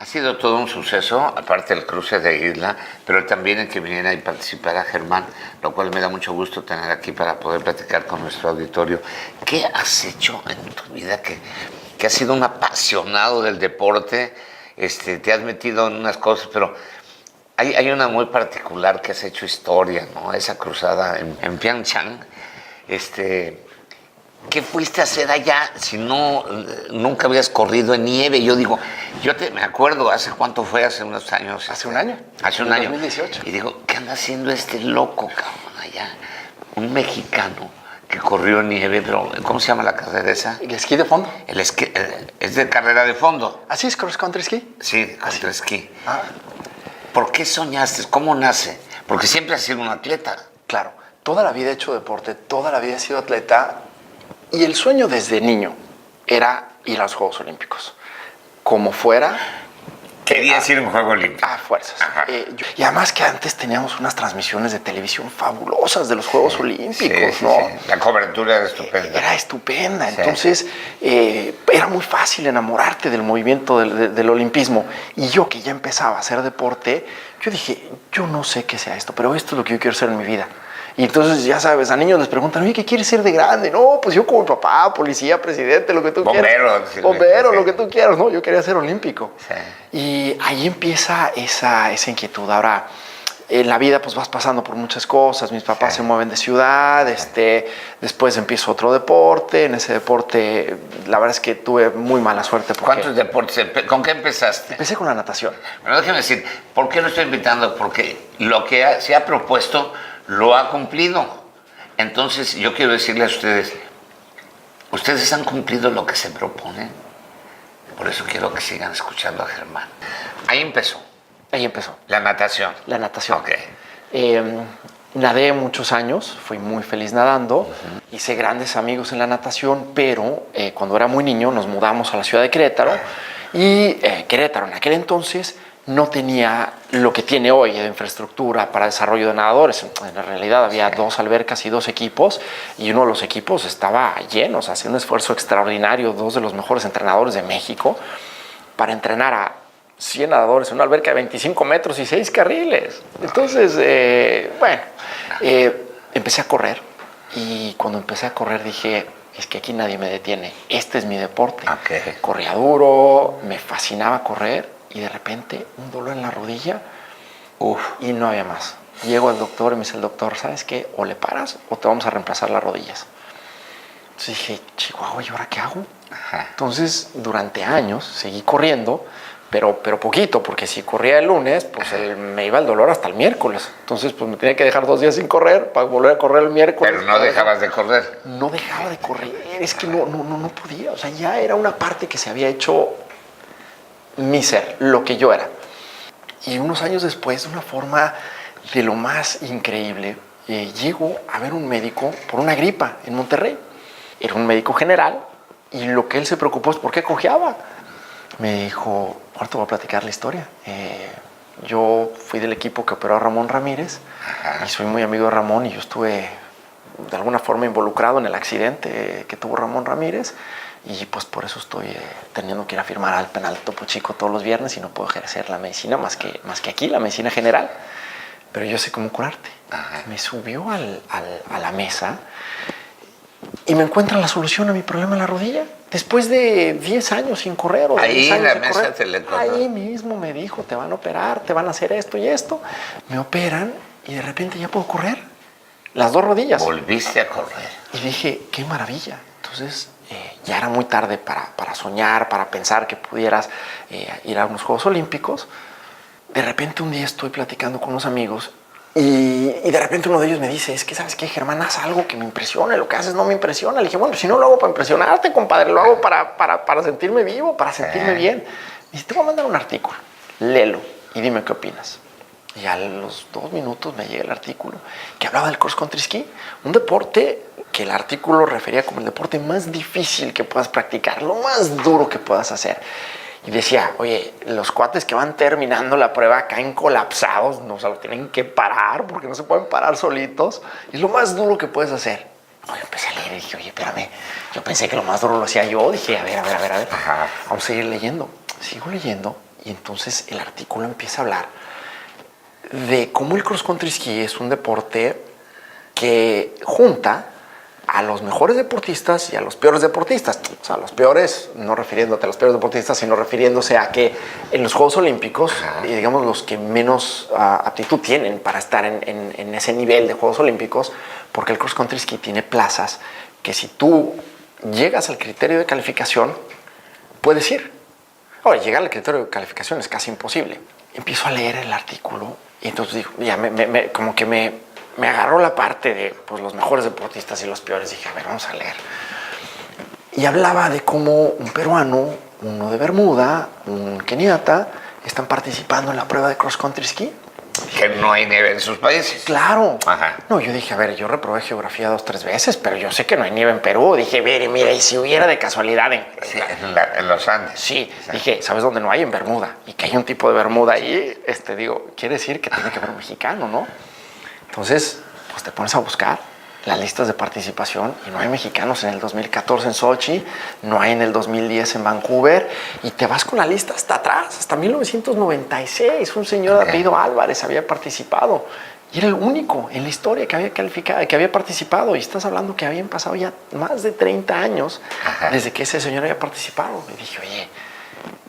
sido todo un suceso, aparte del cruce de isla, pero también el que viniera y participara Germán, lo cual me da mucho gusto tener aquí para poder platicar con nuestro auditorio. ¿Qué has hecho en tu vida que has sido un apasionado del deporte? Te has metido en unas cosas, pero hay una muy particular que has hecho historia, ¿no? Esa cruzada en Pyeongchang. ¿Qué fuiste a hacer allá si no, nunca habías corrido en nieve? Yo digo, me acuerdo, ¿hace cuánto fue? Hace unos años. Hace un año. Hace un año. 2018. Y digo, ¿qué anda haciendo este loco, cabrón, allá? Un mexicano que corrió en nieve, pero ¿cómo se llama la carrera esa? El esquí de fondo. El esquí, es de carrera de fondo. ¿Así es cross country ski? Sí, contra esquí. Ah, ¿Por qué soñaste? ¿Cómo nace? Porque siempre has sido un atleta. claro. Toda la vida he hecho deporte, toda la vida he sido atleta. Y el sueño desde niño era ir a los Juegos Olímpicos. Como fuera. Querías ir a un Juego Olímpico. A fuerzas. Ajá. Y además que antes teníamos unas transmisiones de televisión fabulosas de los Juegos Olímpicos, ¿no? Sí. La cobertura era estupenda. Era estupenda. Sí. Entonces, era muy fácil enamorarte del movimiento del olimpismo. Y yo que ya empezaba a hacer deporte, yo dije, yo no sé qué sea esto, pero esto es lo que yo quiero hacer en mi vida. Y entonces, ya sabes, a niños les preguntan, oye, ¿qué quieres ser de grande? No, pues yo como mi papá, policía, presidente, lo que tú quieras. Bombero, sí. lo que tú quieras. No, yo quería ser olímpico. Sí. Y ahí empieza esa inquietud. Ahora, en la vida pues vas pasando por muchas cosas. Mis papás se mueven de ciudad. Después empiezo otro deporte. En ese deporte, la verdad es que tuve muy mala suerte. ¿Cuántos deportes? ¿Con qué empezaste? Empecé con la natación. Bueno, déjeme decir, ¿por qué lo estoy invitando? Porque lo que se ha propuesto lo ha cumplido. Entonces, yo quiero decirles a ustedes, ustedes han cumplido lo que se proponen. Por eso quiero que sigan escuchando a Germán. Ahí empezó. Ahí empezó. La natación. La natación. Ok. Nadé muchos años, fui muy feliz nadando, hice grandes amigos en la natación, pero cuando era muy niño nos mudamos a la ciudad de Querétaro y Querétaro en aquel entonces no tenía lo que tiene hoy de infraestructura para desarrollo de nadadores. En la realidad había 2 albercas y 2 equipos y uno de los equipos estaba lleno, o sea, hacía un esfuerzo extraordinario, 2 de los mejores entrenadores de México para entrenar a 100 nadadores en una alberca de 25 metros y 6 carriles. Entonces, empecé a correr y cuando empecé a correr dije, es que aquí nadie me detiene, este es mi deporte. Okay. Corría duro, me fascinaba correr y de repente un dolor en la rodilla y no había más. Llego al doctor y me dice el doctor, ¿sabes qué? O le paras o te vamos a reemplazar las rodillas. Entonces dije, Chihuahua, ¿y ahora qué hago? Ajá. Entonces, durante años seguí corriendo, pero poquito, porque si corría el lunes, pues me iba el dolor hasta el miércoles. Entonces, pues me tenía que dejar 2 días sin correr para volver a correr el miércoles. Pero no dejabas de correr. No dejaba de correr, es que no podía. O sea, ya era una parte que se había hecho mi ser, lo que yo era. Y unos años después, de una forma de lo más increíble, llego a ver un médico por una gripa en Monterrey. Era un médico general y lo que él se preocupó es por qué cojeaba. Me dijo, ahora te voy a platicar la historia. Yo fui del equipo que operó a Ramón Ramírez y soy muy amigo de Ramón y yo estuve de alguna forma involucrado en el accidente que tuvo Ramón Ramírez y pues por eso estoy teniendo que ir a firmar al penal Topo Chico todos los viernes y no puedo ejercer la medicina más que aquí, la medicina general. Pero yo sé cómo curarte. Ajá. Me subió a la mesa y me encuentra la solución a mi problema en la rodilla. Después de 10 años sin correr. O Ahí 10 años en la sin mesa correr, te le contó. ahí mismo me dijo, te van a operar, te van a hacer esto y esto. Me operan y de repente ya puedo correr. Las 2 rodillas. Volviste a correr. Y dije, qué maravilla. Entonces, ya era muy tarde para soñar, para pensar que pudieras ir a unos Juegos Olímpicos. De repente un día estoy platicando con unos amigos y de repente uno de ellos me dice, es que ¿sabes qué, Germán? Haz algo que me impresione, lo que haces no me impresiona. Le dije, bueno, si no lo hago para impresionarte, compadre, lo hago para sentirme vivo, para sentirme bien. Me dice, te voy a mandar un artículo, léelo y dime qué opinas. Y a los 2 minutos me llega el artículo que hablaba del cross country ski, un deporte que el artículo refería como el deporte más difícil que puedas practicar, lo más duro que puedas hacer. Y decía, oye, los cuates que van terminando la prueba caen colapsados, no, o sea, lo tienen que parar porque no se pueden parar solitos. Y es lo más duro que puedes hacer. Oye, empecé a leer y dije, oye, espérame, yo pensé que lo más duro lo hacía yo. Dije, a ver. Ajá. Vamos a seguir leyendo. Sigo leyendo y entonces el artículo empieza a hablar de cómo el cross country ski es un deporte que junta a los mejores deportistas y a los peores deportistas. O sea, los peores, no refiriéndote a los peores deportistas, sino refiriéndose a que en los Juegos Olímpicos, digamos, los que menos aptitud tienen para estar en ese nivel de Juegos Olímpicos, porque el cross country ski tiene plazas que si tú llegas al criterio de calificación, puedes ir. Ahora, llegar al criterio de calificación es casi imposible. Empiezo a leer el artículo y entonces digo, ya como que me agarró la parte de pues, los mejores deportistas y los peores. Dije, a ver, vamos a leer. Y hablaba de cómo un peruano, uno de Bermuda, un keniata, están participando en la prueba de cross country ski. Que no hay nieve en sus países. Claro. Ajá. No, yo dije, a ver, yo reprobé geografía 2 o 3 veces, pero yo sé que no hay nieve en Perú. Dije, mira, y si hubiera de casualidad Sí, en los Andes. Sí, dije, ¿sabes dónde no hay? En Bermuda. Y que hay un tipo de Bermuda ahí, digo, quiere decir que tiene que haber un mexicano, ¿no? Entonces, pues te pones a buscar las listas de participación y no hay mexicanos en el 2014 en Sochi, no hay en el 2010 en Vancouver y te vas con la lista hasta atrás, hasta 1996. Un señor de apellido Álvarez había participado y era el único en la historia que había calificado, que había participado, y estás hablando que habían pasado ya más de 30 años desde que ese señor había participado. Y dije, oye,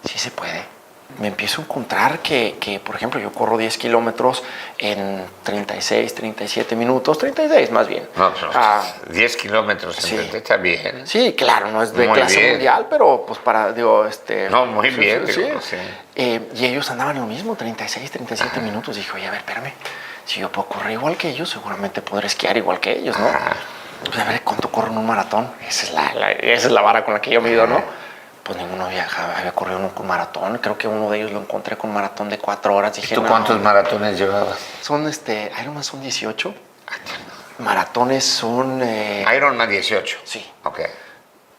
sí se puede. Me empiezo a encontrar que, por ejemplo, yo corro 10 kilómetros en 36, 37 minutos, 36 más bien. No, pero 10 kilómetros en 30 está bien. Sí, claro, no es de muy clase bien. Mundial, pero pues para, digo, No, muy sí, bien. sí, Digo, sí. sí. Y ellos andaban en lo mismo, 36, 37 minutos. Dije, oye, a ver, espérame, si yo puedo correr igual que ellos, seguramente podré esquiar igual que ellos, ¿no? Pues a ver, ¿cuánto corro en un maratón? Esa es la vara con la que yo mido, ¿no? Pues ninguno había corrido nunca un maratón. Creo que uno de ellos lo encontré con un maratón de 4 horas. Dije, ¿Tú cuántos maratones llevabas? Son Ironman son 18. Maratones son... Ironman 18. Sí. Ok.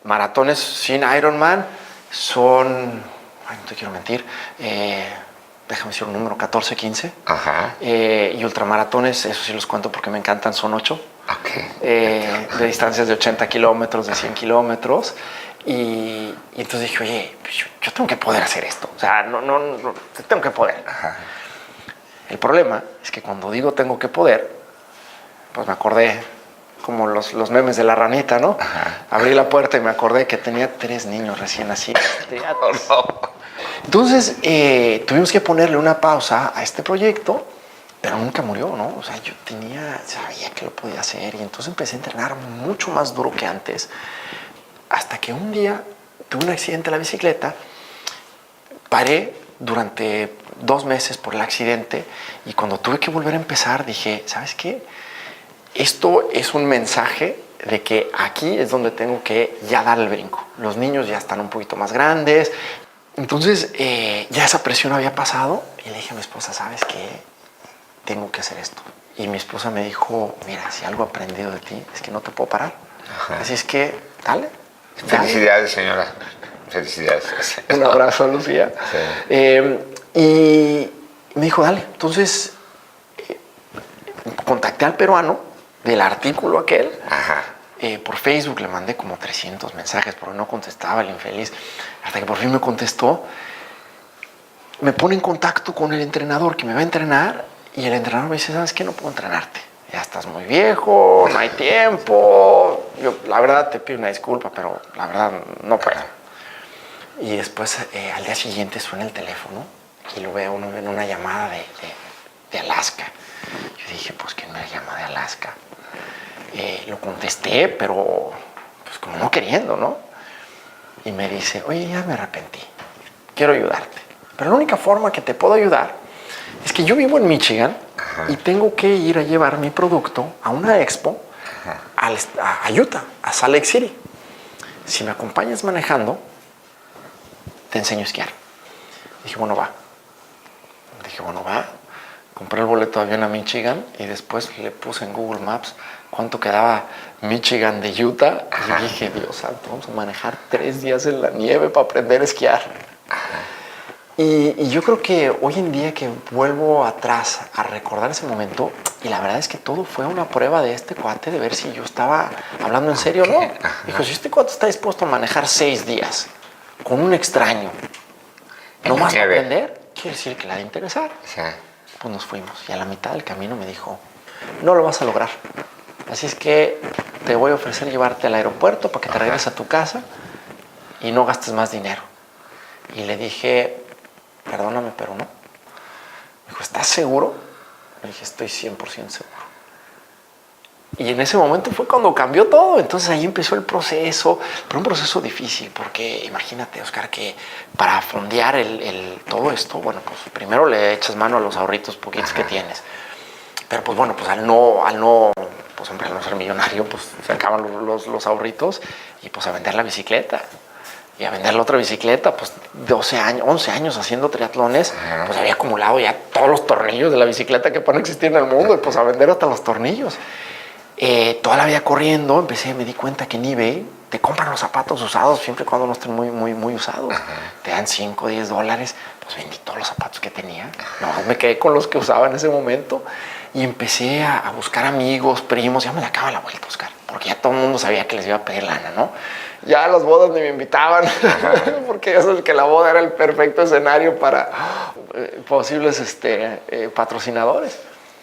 Maratones sin Ironman son... Ay, no te quiero mentir. Déjame decir un número, 14, 15. Ajá. Y ultramaratones, eso sí los cuento porque me encantan, son 8. Ok. De distancias de 80 kilómetros, de 100 kilómetros. Y entonces dije, oye, yo tengo que poder hacer esto. O sea, no tengo que poder. Ajá. El problema es que cuando digo tengo que poder, pues me acordé como los memes de la ranita, ¿no? Ajá. Abrí la puerta y me acordé que tenía 3 niños recién nacidos. Entonces tuvimos que ponerle una pausa a este proyecto, pero nunca murió, ¿no? O sea, yo sabía que lo podía hacer y entonces empecé a entrenar mucho más duro que antes. Hasta que un día tuve un accidente en la bicicleta, paré durante 2 meses por el accidente y cuando tuve que volver a empezar dije, ¿sabes qué? Esto es un mensaje de que aquí es donde tengo que ya dar el brinco. Los niños ya están un poquito más grandes. Entonces ya esa presión había pasado y le dije a mi esposa, ¿sabes qué? Tengo que hacer esto. Y mi esposa me dijo, mira, si algo he aprendido de ti es que no te puedo parar. Ajá. Así es que, dale. Felicidades, señora. Felicidades. Un abrazo, Lucía. Sí. Y me dijo, dale. Entonces, contacté al peruano del artículo aquel. Ajá. Por Facebook le mandé como 300 mensajes, pero no contestaba el infeliz. Hasta que por fin me contestó. Me pone en contacto con el entrenador que me va a entrenar y el entrenador me dice, ¿sabes qué? No puedo entrenarte. Ya estás muy viejo, no hay tiempo. Yo, la verdad, te pido una disculpa, pero la verdad no puedo. Y después, al día siguiente, suena el teléfono y lo veo en una llamada de Alaska. Yo dije, pues que no es llamada de Alaska. Lo contesté, pero pues como no queriendo, ¿no? Y me dice, oye, ya me arrepentí. Quiero ayudarte. Pero la única forma que te puedo ayudar es que yo vivo en Michigan. Ajá. Y tengo que ir a llevar mi producto a una expo a Utah, a Salt Lake City. Si me acompañas manejando, te enseño a esquiar. Dije, bueno, va. Compré el boleto de avión a Michigan y después le puse en Google Maps cuánto quedaba Michigan de Utah. Ajá. Y dije, Dios santo, vamos a manejar 3 días en la nieve para aprender a esquiar. Ajá. Y yo creo que hoy en día que vuelvo atrás a recordar ese momento, y la verdad es que todo fue una prueba de este cuate de ver si yo estaba hablando en serio o no. Dijo, si este cuate está dispuesto a manejar 6 días con un extraño En la ¿No más para nieve. aprender? Quiere decir que la de interesar. Sí. Pues nos fuimos y a la mitad del camino me dijo, no lo vas a lograr. Así es que te voy a ofrecer llevarte al aeropuerto para que te regreses a tu casa y no gastes más dinero. Y le dije, perdóname, pero no. Me dijo, ¿estás seguro? Le dije, estoy 100% seguro. Y en ese momento fue cuando cambió todo. Entonces ahí empezó el proceso, pero un proceso difícil, porque imagínate, Oscar, que para fondear todo esto, bueno, pues primero le echas mano a los ahorritos poquitos que tienes. Pero pues bueno, pues al no, pues hombre, al no ser millonario, pues se acaban los ahorritos y pues a vender la bicicleta. Y a vender la otra bicicleta, pues 12 años, 11 años haciendo triatlones, pues había acumulado ya todos los tornillos de la bicicleta que pueden existir en el mundo y pues a vender hasta los tornillos. Toda la vida corriendo, me di cuenta que en eBay te compran los zapatos usados siempre y cuando no estén muy usados. Te dan 5 o 10 dólares. Pues vendí todos los zapatos que tenía. No, me quedé con los que usaba en ese momento y empecé a buscar amigos, primos. Ya me la acaba la vuelta, Oscar, porque ya todo el mundo sabía que les iba a pedir lana, ¿no? Ya a las bodas ni me invitaban porque ya sabes que la boda era el perfecto escenario para posibles patrocinadores.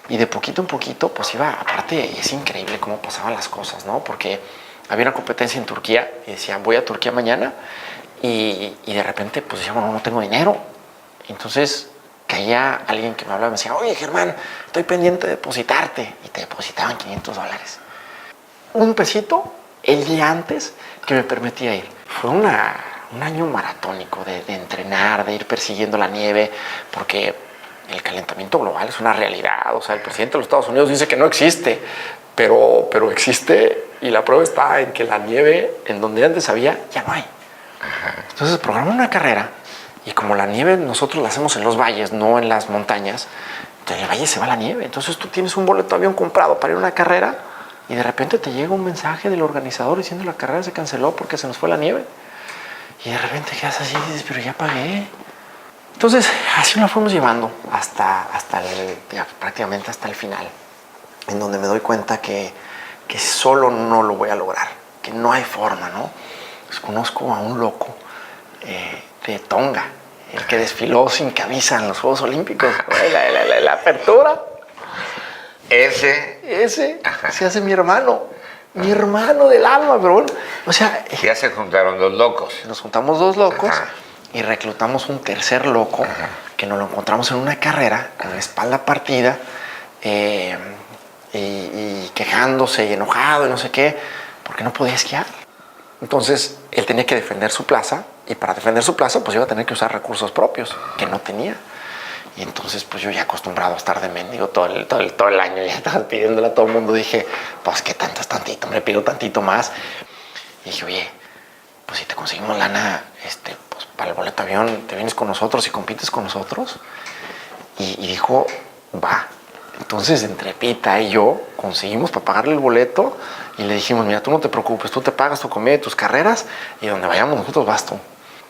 Y de poquito en poquito, pues iba, aparte es increíble cómo pasaban las cosas, ¿no? Porque había una competencia en Turquía y decían, voy a Turquía mañana y de repente, pues decía, bueno, no tengo dinero. Entonces caía alguien que me hablaba y me decía, oye, Germán, estoy pendiente de depositarte. Y te depositaban 500 dólares. Un pesito el día antes que me permitía ir. Fue un año maratónico de entrenar, de ir persiguiendo la nieve, porque el calentamiento global es una realidad. O sea, el presidente de los Estados Unidos dice que no existe, pero existe y la prueba está en que la nieve en donde antes había, ya no hay. Entonces programé una carrera y como la nieve nosotros la hacemos en los valles, no en las montañas, en el valle se va la nieve. Entonces tú tienes un boleto de avión comprado para ir a una carrera y de repente te llega un mensaje del organizador diciendo la carrera se canceló porque se nos fue la nieve. Y de repente quedas así y dices, pero ya pagué. Entonces, así nos fuimos llevando prácticamente hasta el final, en donde me doy cuenta que solo no lo voy a lograr, que no hay forma, ¿no? Pues conozco a un loco de Tonga, el que desfiló sin camisa en los Juegos Olímpicos, la apertura. Ese se hace mi hermano del alma, pero bueno, o sea... Ya se juntaron dos locos. Nos juntamos dos locos. Y reclutamos un tercer loco que nos lo encontramos en una carrera con la espalda partida y quejándose y enojado y no sé qué, porque no podía esquiar. Entonces él tenía que defender su plaza y para defender su plaza pues iba a tener que usar recursos propios que no tenía. Y entonces pues yo ya acostumbrado a estar de mendigo todo el año, ya estaba pidiéndole a todo el mundo, dije, pues qué tanto es tantito, me pido tantito más. Y dije, oye, pues si te conseguimos lana, pues para el boleto de avión, te vienes con nosotros y compites con nosotros. Y dijo, va. Entonces, entre Pita y yo, conseguimos para pagarle el boleto y le dijimos, mira, tú no te preocupes, tú te pagas tu comida y tus carreras y donde vayamos nosotros vas tú.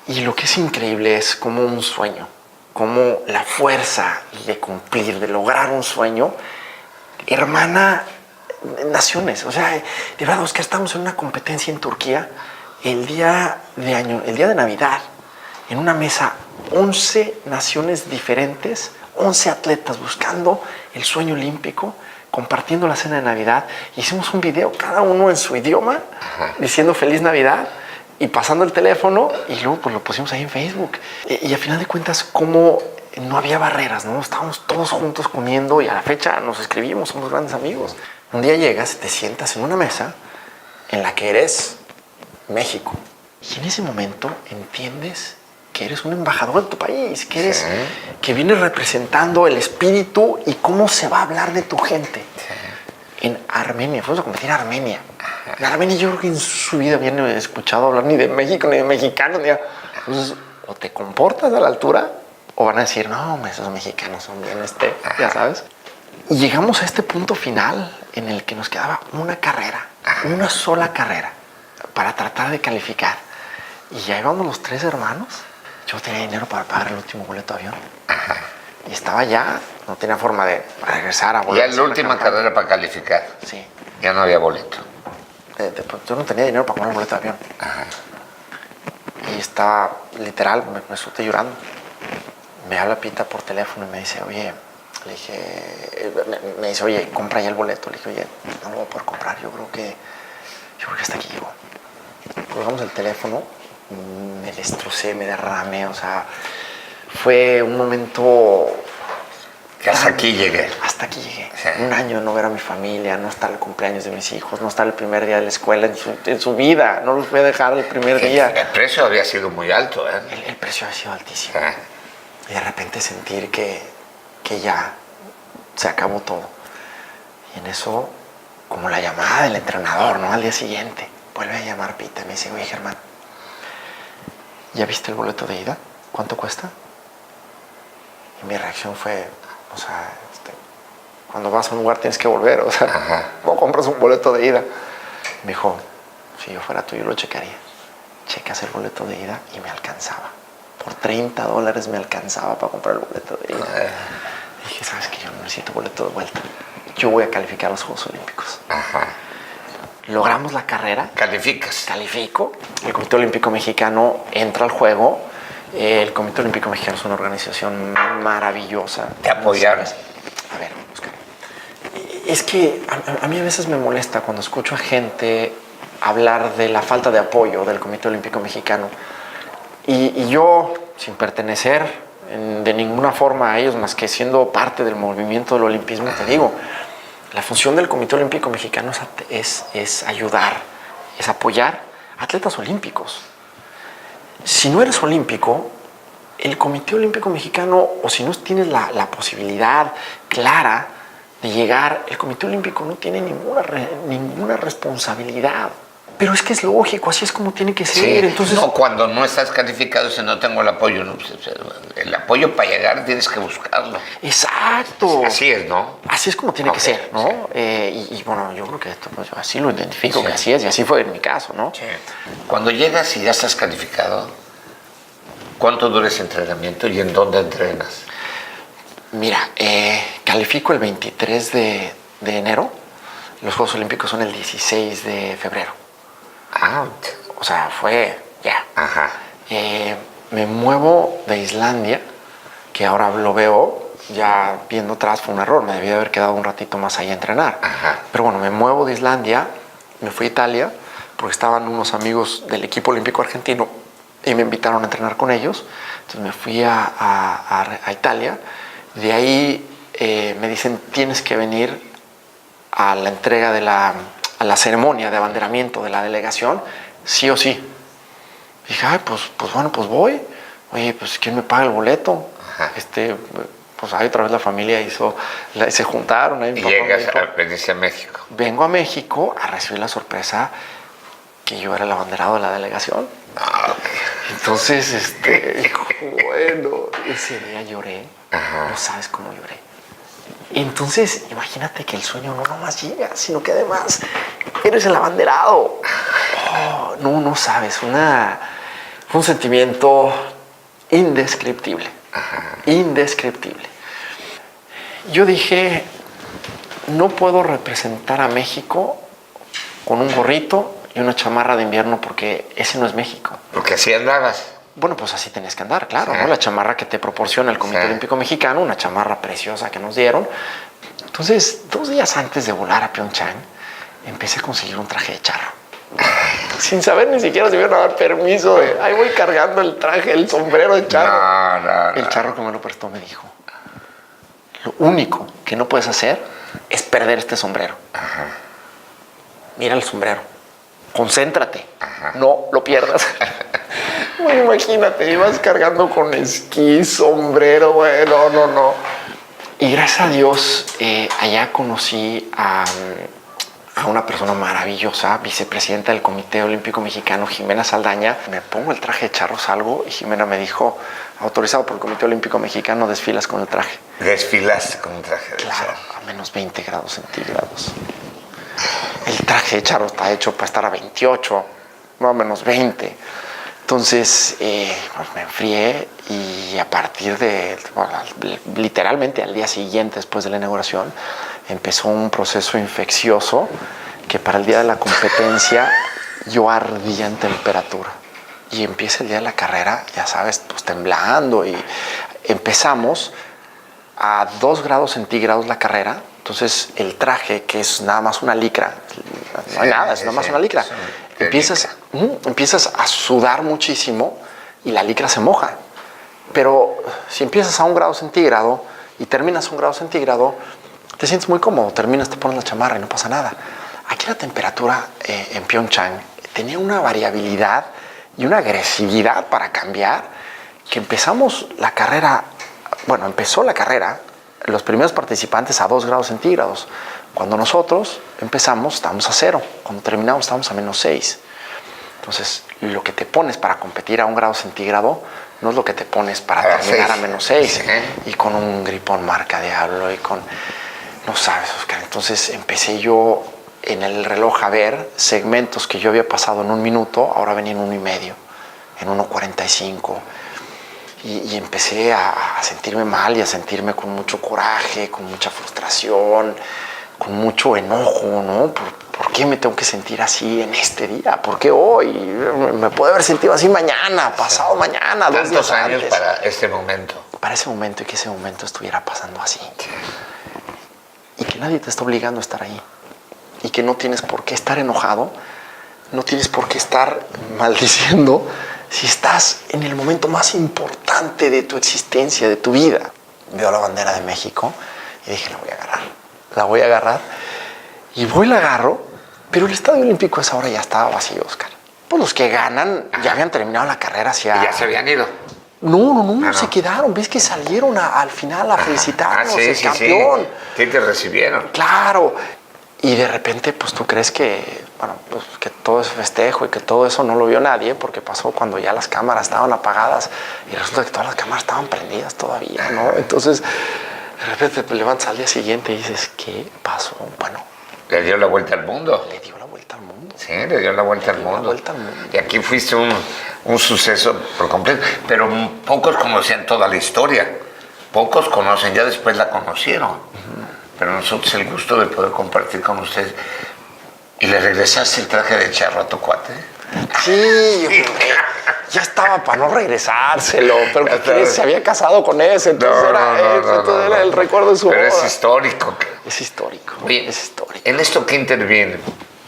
Y lo que es increíble es como un sueño, como la fuerza de cumplir, de lograr un sueño, hermana naciones. O sea, de verdad, Oscar, estamos en una competencia en Turquía el día de Navidad, en una mesa, 11 naciones diferentes, 11 atletas buscando el sueño olímpico, compartiendo la cena de Navidad. Hicimos un video, cada uno en su idioma, diciendo Feliz Navidad y pasando el teléfono y luego pues lo pusimos ahí en Facebook. Y a final de cuentas, como no había barreras, ¿no? Estábamos todos juntos comiendo y a la fecha nos escribimos, somos grandes amigos. Un día llegas, te sientas en una mesa en la que eres México. Y en ese momento entiendes que eres un embajador de tu país, que eres, que vienes representando el espíritu y cómo se va a hablar de tu gente. En Armenia, fuimos a competir en Armenia. En Armenia yo creo que en su vida habían escuchado hablar ni de México, ni de mexicanos, ni de... Entonces, o te comportas a la altura o van a decir, no, esos mexicanos son bien, ya sabes. Y llegamos a este punto final en el que nos quedaba una carrera, una sola carrera, para tratar de calificar. Y ya íbamos los tres hermanos. Yo tenía dinero para pagar el último boleto de avión. Y estaba ya, no tenía forma de regresar a volar. Ya la última carrera para calificar. Sí. Ya no había boleto. Yo no tenía dinero para pagar el boleto de avión. Y estaba, literal, me solté llorando. me habla Pita por teléfono y me dice, oye, le dije, me dice, oye, compra ya el boleto. Le dije, oye, no lo voy a poder comprar, yo creo que hasta aquí llegó. Colgamos el teléfono, me destrocé, me derramé, o sea, fue un momento... Que hasta aquí llegué. Hasta aquí llegué. Sí. Un año de no ver a mi familia, no estar el cumpleaños de mis hijos, no estar el primer día de la escuela en su vida. No los voy a dejar el primer día. El precio había sido muy alto, ¿eh? El precio ha sido altísimo. Sí. Y de repente sentir que ya se acabó todo. Y en eso, como la llamada del entrenador, ¿no? Al día siguiente, vuelve a llamar Pita y me dice, oye, Germán, ¿ya viste el boleto de ida? ¿Cuánto cuesta? Y mi reacción fue, o sea, cuando vas a un lugar tienes que volver, o sea, Ajá. no compras un boleto de ida. Me dijo, si yo fuera tú, yo lo checaría. Checas el boleto de ida y me alcanzaba. Por $30 me alcanzaba para comprar el boleto de ida. Dije, ¿sabes qué? Yo no necesito boleto de vuelta. Yo voy a calificar a los Juegos Olímpicos. Ajá. Logramos la carrera. Calificas. Califico. El Comité Olímpico Mexicano entra al juego. El Comité Olímpico Mexicano es una organización maravillosa. Te apoyaron. A ver, Oscar. Es que a mí a veces me molesta cuando escucho a gente hablar de la falta de apoyo del Comité Olímpico Mexicano. Y yo, sin pertenecer de ninguna forma a ellos, más que siendo parte del movimiento del olimpismo, te digo, la función del Comité Olímpico Mexicano es ayudar, es apoyar atletas olímpicos. Si no eres olímpico, el Comité Olímpico Mexicano, o si no tienes la posibilidad clara de llegar, el Comité Olímpico no tiene ninguna responsabilidad. Pero es que es lógico, así es como tiene que ser. Sí. Entonces, No, cuando no estás calificado, si no tengo el apoyo, no, el apoyo para llegar tienes que buscarlo. exacto. Así es, ¿no? Así es como tiene que ser, ¿no? Sí. Y bueno, yo creo que esto, pues, yo así lo identifico, Sí. que así es, y así fue en mi caso, ¿no? Sí. Cuando llegas y ya estás calificado, ¿cuánto dura ese entrenamiento y en dónde entrenas? Mira, califico el 23 de enero. Los Juegos Olímpicos son el 16 de febrero. Out. O sea, fue ya. Ajá. Me muevo de Islandia, que ahora lo veo, ya viendo atrás fue un error, me debía haber quedado un ratito más ahí a entrenar. Ajá. Pero bueno, me muevo de Islandia, me fui a Italia, porque estaban unos amigos del equipo olímpico argentino y me invitaron a entrenar con ellos. Entonces me fui a Italia. De ahí me dicen, tienes que venir a la entrega de a la ceremonia de abanderamiento de la delegación, sí o sí. Dije, ay, pues bueno, pues voy. Oye, pues ¿quién me paga el boleto? Ajá. Pues ahí otra vez la familia se juntaron. Ahí mi Y papá me llegas dijo, venirse a México. vengo a México a recibir la sorpresa que yo era el abanderado de la delegación. Entonces, bueno, ese día lloré. Ajá. No sabes cómo lloré. Entonces, imagínate que el sueño no nomás llega, sino que además eres el abanderado. Oh, no sabes, fue un sentimiento indescriptible. Ajá. Indescriptible. Yo dije, no puedo representar a México con un gorrito y una chamarra de invierno porque ese no es México. Porque así andabas. Bueno, pues así tenés que andar, claro, Sí. ¿no? La chamarra que te proporciona el Comité Sí. Olímpico Mexicano, una chamarra preciosa que nos dieron. Entonces, 2 días antes de volar a Pyeongchang, empecé a conseguir un traje de charro. Sin saber ni siquiera si me iban a dar permiso de... Ahí voy cargando el traje, el sombrero de charro. No. El charro que me lo prestó me dijo, lo único que no puedes hacer es perder este sombrero. Ajá. Mira el sombrero, concéntrate, Ajá. no lo pierdas. Bueno, imagínate, ibas cargando con esquí, sombrero, bueno, no. Y gracias a Dios, allá conocí a una persona maravillosa, vicepresidenta del Comité Olímpico Mexicano, Jimena Saldaña. Me pongo el traje de charro, salgo y Jimena me dijo, autorizado por el Comité Olímpico Mexicano, desfilas con el traje. Desfilaste con un traje de Claro, charro. a menos 20 grados centígrados. El traje de charro está hecho para estar a 28, no a menos 20. Entonces, pues me enfrié y a partir de, bueno, literalmente al día siguiente, después de la inauguración, empezó un proceso infeccioso que para el día de la competencia yo ardía en temperatura. Y empieza el día de la carrera, ya sabes, pues temblando y empezamos a 2 grados centígrados la carrera. Entonces el traje, que es nada más una licra, no hay nada, es nada más una licra. Empiezas a sudar muchísimo y la licra se moja. Pero si empiezas a 1 grado centígrado y terminas a 1 grado centígrado, te sientes muy cómodo, terminas, te pones la chamarra y no pasa nada. Aquí la temperatura en Pyeongchang tenía una variabilidad y una agresividad para cambiar, que empezó la carrera, los primeros participantes a 2 grados centígrados. Cuando nosotros empezamos, estábamos a 0. Cuando terminamos, estábamos a -6. Entonces, lo que te pones para competir a 1 grado centígrado no es lo que te pones para terminar a -6. Y con un gripón marca diablo y con... No sabes, Oscar. Entonces, empecé yo en el reloj a ver segmentos que yo había pasado en 1 minuto, ahora venían en 1 y medio, en 1:45. Y empecé a sentirme mal y a sentirme con mucho coraje, con mucha frustración, con mucho enojo, ¿no? ¿Por qué me tengo que sentir así en este día? ¿Por qué hoy? Me puedo haber sentido así mañana, pasado mañana, 2 días años antes. Para este momento. Para ese momento, y que ese momento estuviera pasando así. Y que nadie te está obligando a estar ahí. Y que no tienes por qué estar enojado, no tienes por qué estar maldiciendo si estás en el momento más importante de tu existencia, de tu vida. Veo la bandera de México y dije, la voy a agarrar. La voy a agarrar. Y voy, la agarro, pero el Estadio Olímpico a esa hora ya estaba vacío, Oscar. Pues los que ganan ya habían terminado la carrera hacia... ¿Y ya se habían ido? No, se quedaron. ¿Ves que salieron al final a felicitarnos, el campeón? Sí. ¿Qué te recibieron? Claro. Y de repente, pues tú crees que, que todo es festejo y que todo eso no lo vio nadie, porque pasó cuando ya las cámaras estaban apagadas y resulta que todas las cámaras estaban prendidas todavía, ¿no? Entonces, de repente te levantas al día siguiente y dices, ¿qué pasó? Bueno. Le dio la vuelta al mundo. Le dio la vuelta al mundo. Sí, le dio la vuelta al mundo. Y aquí fuiste un suceso por completo, pero pocos conocían toda la historia. Pocos conocen, ya después la conocieron. Pero nosotros el gusto de poder compartir con ustedes. ¿Y le regresaste el traje de charro a tu cuate? Sí, ya estaba para no regresárselo, pero se había casado con ese, entonces era el recuerdo de su boda. Pero es histórico. Es histórico. Oye, es histórico. En esto que interviene,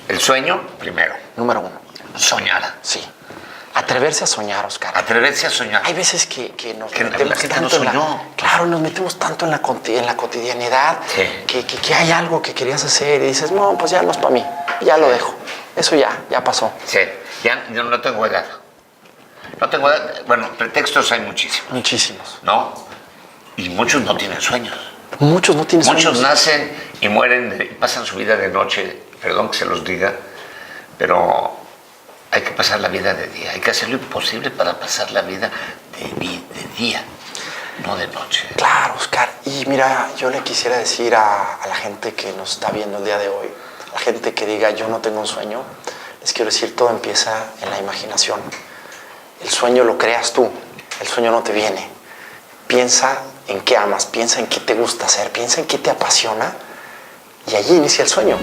el sueño, primero. Número 1. Soñar. Sí. Atreverse a soñar, Oscar. Atreverse a soñar. Hay veces que nos que metemos la gente tanto no soñó. Claro, nos metemos tanto en la cotidianidad, sí. que hay algo que querías hacer y dices, no, pues ya no es para mí, ya lo dejo. Eso ya pasó. Sí, ya yo no tengo edad. No tengo edad. Bueno, pretextos hay muchísimos. Muchísimos. ¿No? Y muchos no tienen sueños. Muchos no tienen sueños. Muchos nacen y mueren, pasan su vida de noche, perdón que se los diga, pero hay que pasar la vida de día, hay que hacer lo imposible para pasar la vida de día, no de noche. Claro, Oscar. Y mira, yo le quisiera decir a la gente que nos está viendo el día de hoy, a la gente que diga yo no tengo un sueño, les quiero decir, todo empieza en la imaginación. El sueño lo creas tú, el sueño no te viene. Piensa en qué amas, piensa en qué te gusta hacer, piensa en qué te apasiona y allí inicia el sueño.